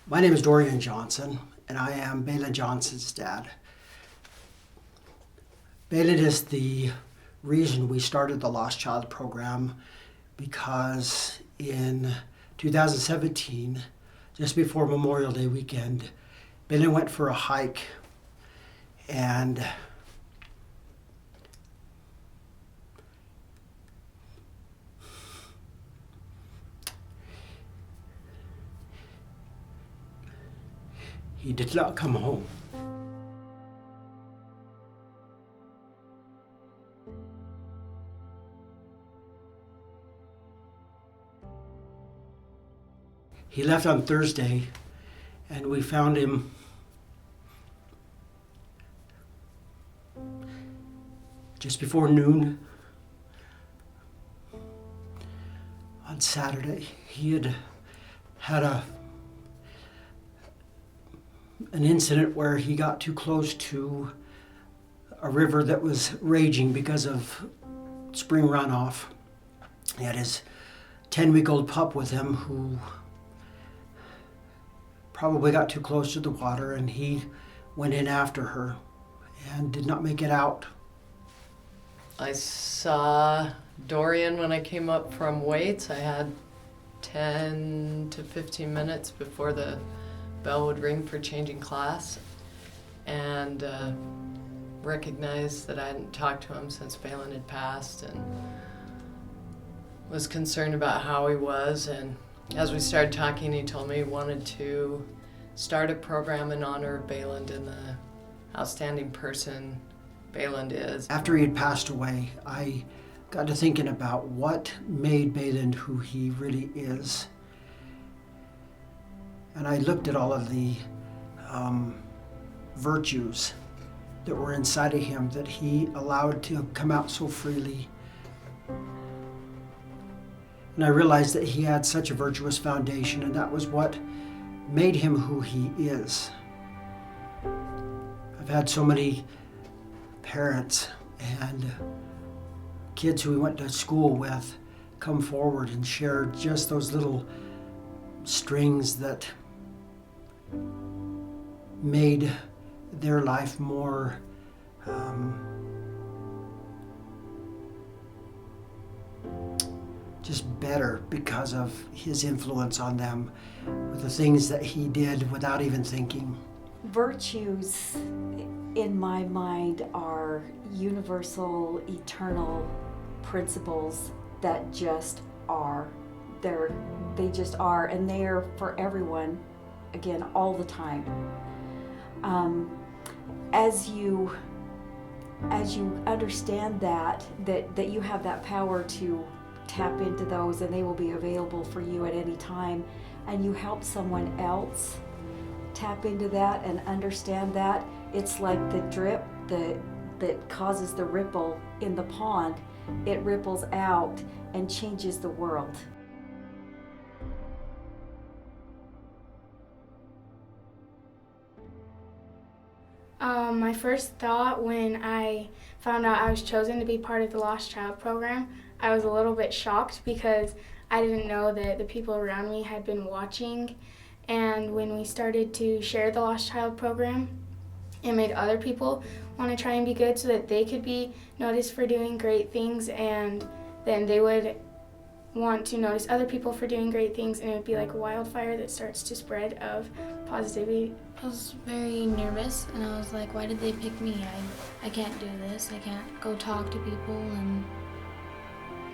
My name is Dorian Johnson, and I am Balin Johnson's dad. Balin is the reason we started the Lost Child program because in 2017, just before Memorial Day weekend, Balin went for a hike and he did not come home. He left on Thursday, and we found him just before noon on Saturday. He had had an incident where he got too close to a river that was raging because of spring runoff. He had his 10-week-old pup with him who probably got too close to the water, and he went in after her and did not make it out. I saw Dorian when I came up from weights. I had 10 to 15 minutes before the bell would ring for changing class, and recognized that I hadn't talked to him since Balin had passed, and was concerned about how he was. And as we started talking, he told me he wanted to start a program in honor of Balin and the outstanding person Balin is. After he had passed away, I got to thinking about what made Balin who he really is. And I looked at all of the virtues that were inside of him that he allowed to come out so freely. And I realized that he had such a virtuous foundation, and that was what made him who he is. I've had so many parents and kids who we went to school with come forward and share just those little strings that made their life more just better because of his influence on them with the things that he did without even thinking. Virtues, in my mind, are universal, eternal principles that just are. They just are, and they are for everyone, again, all the time. As you understand that you have that power to tap into those, and they will be available for you at any time, and you help someone else tap into that and understand that, it's like the drip that causes the ripple in the pond. It ripples out and changes the world. My first thought when I found out I was chosen to be part of the Lost Child program, I was a little bit shocked because I didn't know that the people around me had been watching. And when we started to share the Lost Child program, it made other people want to try and be good so that they could be noticed for doing great things, and then they would want to notice other people for doing great things, and it would be like a wildfire that starts to spread of positivity. I was very nervous, and I was like, why did they pick me? I can't do this. I can't go talk to people and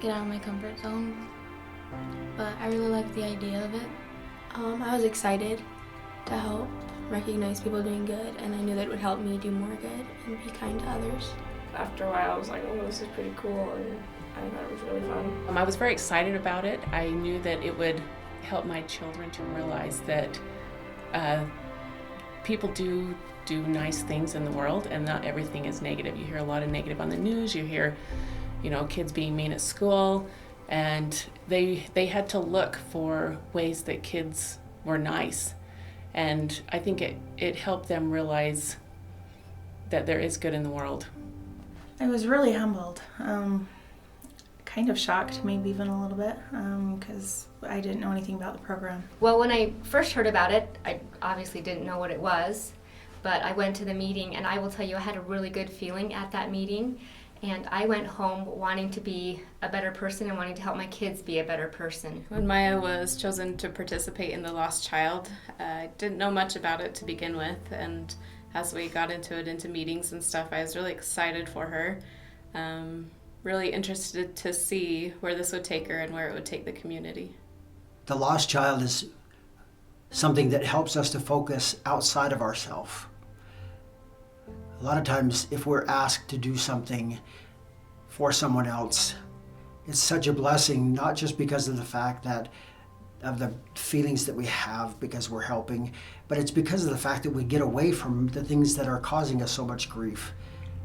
get out of my comfort zone. But I really liked the idea of it. I was excited to help recognize people doing good, and I knew that it would help me do more good and be kind to others. After a while, I was like, oh, this is pretty cool, and I thought it was really fun. I was very excited about it. I knew that it would help my children to realize that people do nice things in the world, and not everything is negative. You hear a lot of negative on the news. You hear, kids being mean at school, and they had to look for ways that kids were nice. And I think it helped them realize that there is good in the world. I was really humbled. Kind kind of shocked, maybe even a little bit, because I didn't know anything about the program. Well, when I first heard about it, I obviously didn't know what it was, but I went to the meeting, and I will tell you, I had a really good feeling at that meeting, and I went home wanting to be a better person and wanting to help my kids be a better person. When Maya was chosen to participate in the Lost Child, I didn't know much about it to begin with, and as we got into meetings and stuff, I was really excited for her. Really interested to see where this would take her and where it would take the community. The Lost Child is something that helps us to focus outside of ourselves. A lot of times, if we're asked to do something for someone else, it's such a blessing, not just because of the fact that of the feelings that we have because we're helping, but it's because of the fact that we get away from the things that are causing us so much grief.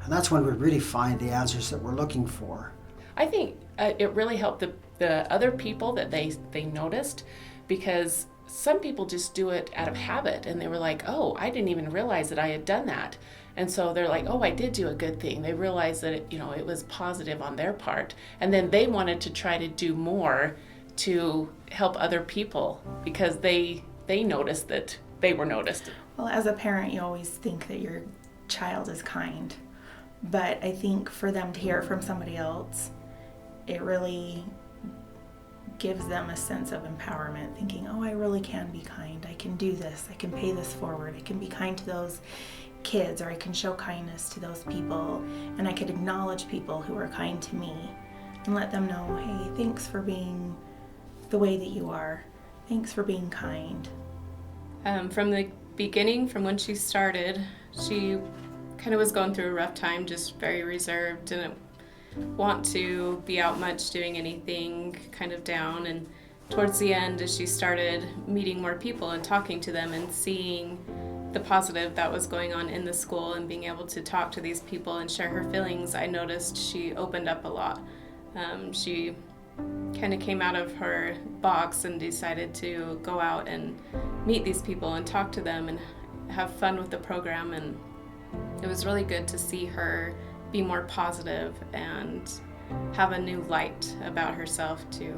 And that's when we really find the answers that we're looking for. I think it really helped the other people that they noticed, because some people just do it out of habit, and they were like, oh, I didn't even realize that I had done that. And so they're like, oh, I did do a good thing. They realized that it was positive on their part. And then they wanted to try to do more to help other people because they noticed that they were noticed. Well, as a parent, you always think that your child is kind. But I think for them to hear it from somebody else, it really gives them a sense of empowerment, thinking, oh, I really can be kind. I can do this. I can pay this forward. I can be kind to those kids, or I can show kindness to those people. And I could acknowledge people who are kind to me and let them know, hey, thanks for being the way that you are. Thanks for being kind. From the beginning, from when she started, she kind of was going through a rough time, just very reserved, didn't want to be out much doing anything, kind of down. And towards the end, as she started meeting more people and talking to them and seeing the positive that was going on in the school and being able to talk to these people and share her feelings, I noticed she opened up a lot. She kind of came out of her box and decided to go out and meet these people and talk to them and have fun with the program, and it was really good to see her be more positive and have a new light about herself, to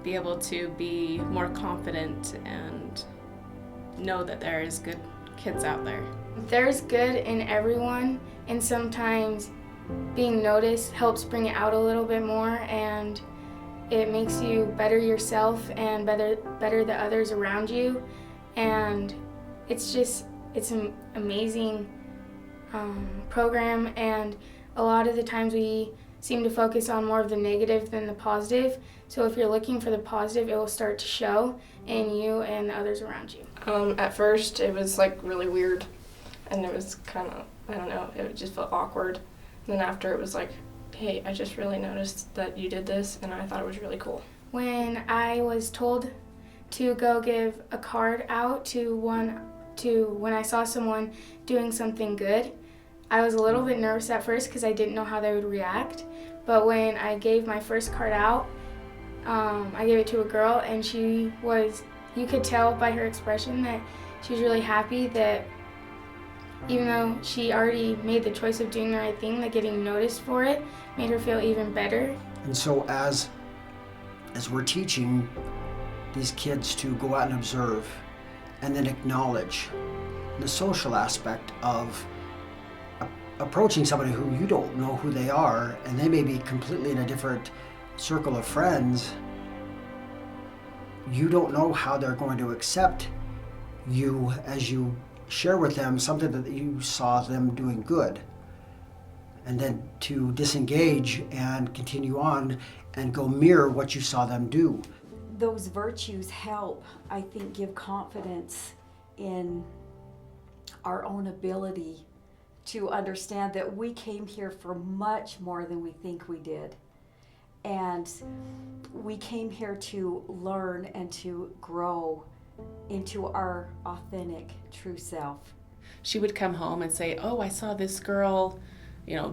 be able to be more confident and know that there is good kids out there. There's good in everyone, and sometimes being noticed helps bring it out a little bit more, and it makes you better yourself and better the others around you. And it's an amazing program, and a lot of the times we seem to focus on more of the negative than the positive. So if you're looking for the positive, it will start to show in you and the others around you. At first, it was like really weird, and it was kind of, I don't know, it just felt awkward. And then after, it was like, hey, I just really noticed that you did this, and I thought it was really cool. When I was told to go give a card out to when I saw someone doing something good, I was a little bit nervous at first because I didn't know how they would react. But when I gave my first card out, I gave it to a girl, and you could tell by her expression that she was really happy that even though she already made the choice of doing the right thing, that getting noticed for it made her feel even better. And so as we're teaching these kids to go out and observe and then acknowledge the social aspect of approaching somebody who you don't know who they are, and they may be completely in a different circle of friends, you don't know how they're going to accept you as you share with them something that you saw them doing good. And then to disengage and continue on and go mirror what you saw them do. Those virtues help, I think, give confidence in our own ability to understand that we came here for much more than we think we did. And we came here to learn and to grow into our authentic, true self. She would come home and say, oh, I saw this girl,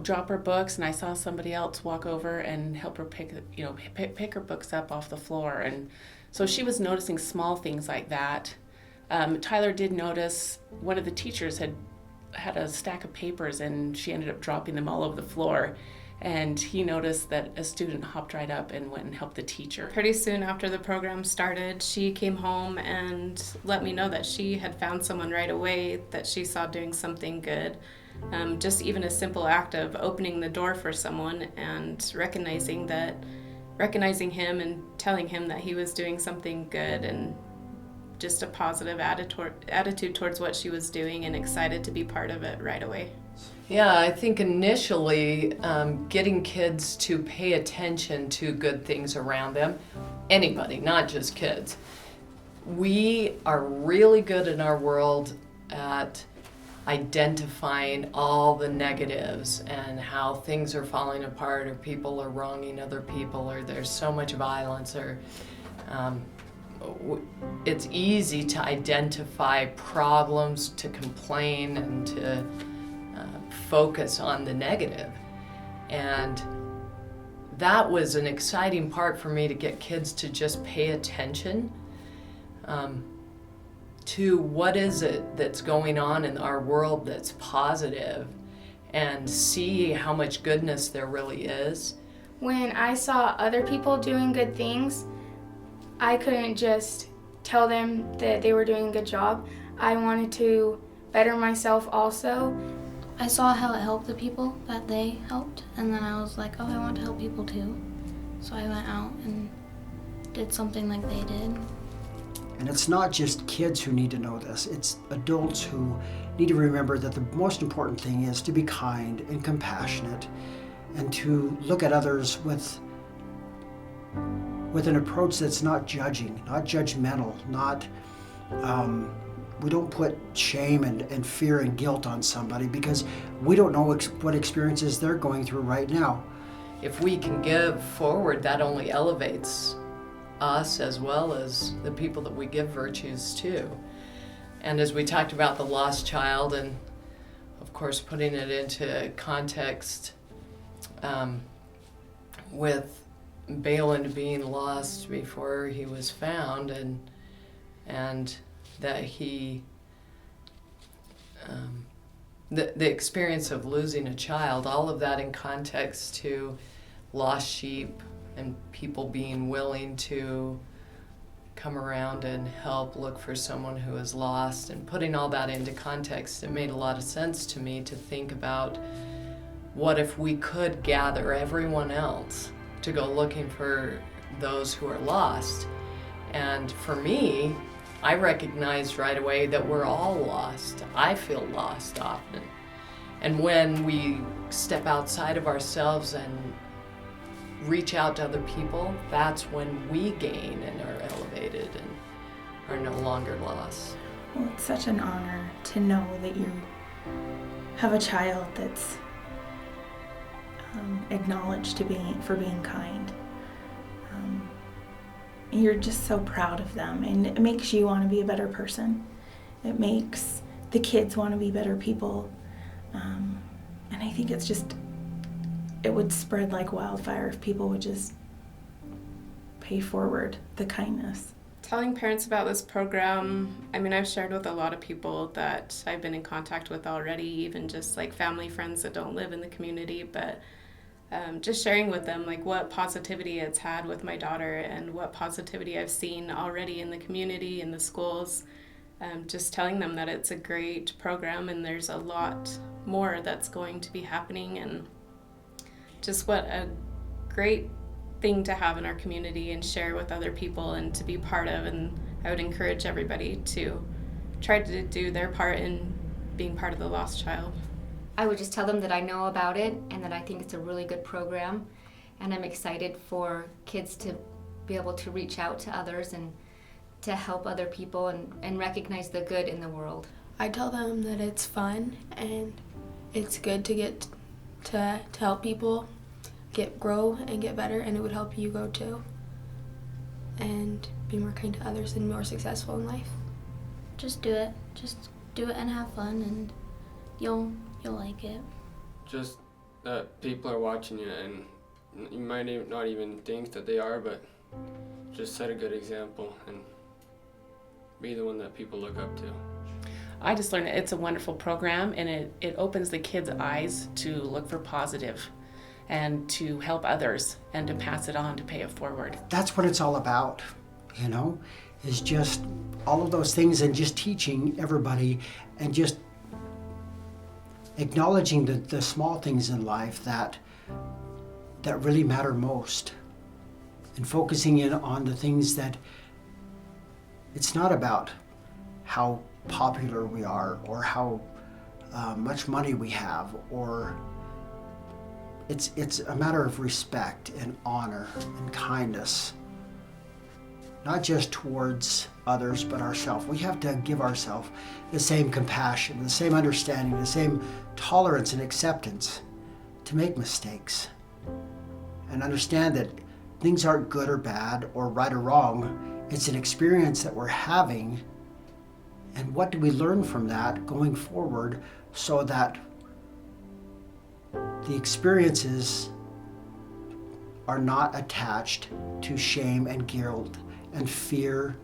drop her books, and I saw somebody else walk over and help her pick her books up off the floor. And so she was noticing small things like that. Tyler did notice one of the teachers had a stack of papers, and she ended up dropping them all over the floor. And he noticed that a student hopped right up and went and helped the teacher. Pretty soon after the program started, she came home and let me know that she had found someone right away that she saw doing something good. Just even a simple act of opening the door for someone and recognizing him and telling him that he was doing something good, and just a positive attitude towards what she was doing, and excited to be part of it right away. Yeah, I think initially getting kids to pay attention to good things around them, anybody, not just kids. We are really good in our world at identifying all the negatives and how things are falling apart, or people are wronging other people, or there's so much violence, or it's easy to identify problems, to complain, and to focus on the negative. And that was an exciting part for me, to get kids to just pay attention to what is it that's going on in our world that's positive, and see how much goodness there really is. When I saw other people doing good things, I couldn't just tell them that they were doing a good job. I wanted to better myself also. I saw how it helped the people that they helped, and then I was like, oh, I want to help people too. So I went out and did something like they did. And it's not just kids who need to know this, it's adults who need to remember that the most important thing is to be kind and compassionate, and to look at others with an approach that's not judging, not judgmental, not we don't put shame and fear and guilt on somebody, because we don't know what experiences they're going through right now. If we can give forward, that only elevates us as well as the people that we give virtues to. And as we talked about the lost child, and of course putting it into context with Balin being lost before he was found, and that he the experience of losing a child, all of that in context to lost sheep and people being willing to come around and help look for someone who is lost, and putting all that into context, it made a lot of sense to me to think about, what if we could gather everyone else to go looking for those who are lost? And for me, I recognized right away that we're all lost. I feel lost often. And when we step outside of ourselves and reach out to other people, that's when we gain and are elevated and are no longer lost. Well, it's such an honor to know that you have a child that's acknowledged for being kind. You're just so proud of them, and it makes you want to be a better person. It makes the kids want to be better people. And I think it would spread like wildfire if people would just pay forward the kindness. Telling parents about this program, I've shared with a lot of people that I've been in contact with already, even just like family, friends that don't live in the community, but just sharing with them like what positivity it's had with my daughter, and what positivity I've seen already in the community, in the schools. Just telling them that it's a great program and there's a lot more that's going to be happening, and just what a great thing to have in our community and share with other people and to be part of. And I would encourage everybody to try to do their part in being part of the lost child. I would just tell them that I know about it and that I think it's a really good program, and I'm excited for kids to be able to reach out to others and to help other people and recognize the good in the world. I tell them that it's fun and it's good to get to help people grow and get better, and it would help you grow too and be more kind to others and more successful in life. Just do it. Just do it and have fun, and you'll like it. Just that people are watching you, and you might not even think that they are, but just set a good example and be the one that people look up to. I just learned that it's a wonderful program, and it opens the kids' eyes to look for positive. and to help others and to pass it on, to pay it forward. That's what it's all about, you know, is just all of those things, and just teaching everybody and just acknowledging the small things in life that really matter most, and focusing in on the things that it's not about how popular we are or how much money we have, or it's a matter of respect and honor and kindness, not just towards others but ourselves. We have to give ourselves the same compassion, the same understanding, the same tolerance and acceptance to make mistakes, and understand that things aren't good or bad or right or wrong. It's an experience that we're having, and what do we learn from that going forward, so that the experiences are not attached to shame and guilt and fear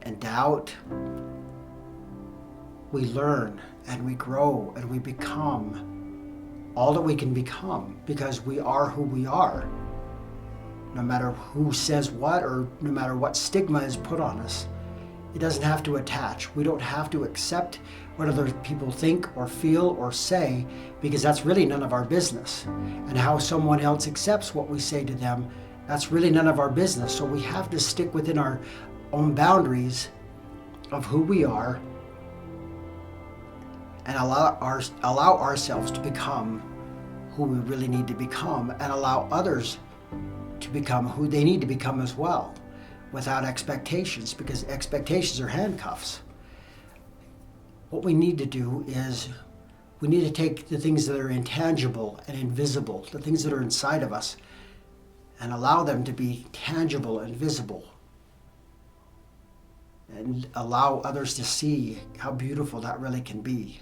and doubt. We learn and we grow and we become all that we can become, because we are who we are. No matter who says what, or no matter what stigma is put on us, it doesn't have to attach. We don't have to accept what other people think or feel or say, because that's really none of our business. And how someone else accepts what we say to them, that's really none of our business. So we have to stick within our own boundaries of who we are, and allow ourselves to become who we really need to become, and allow others to become who they need to become as well, without expectations, because expectations are handcuffs. What we need to do is we need to take the things that are intangible and invisible, the things that are inside of us, and allow them to be tangible and visible, and allow others to see how beautiful that really can be.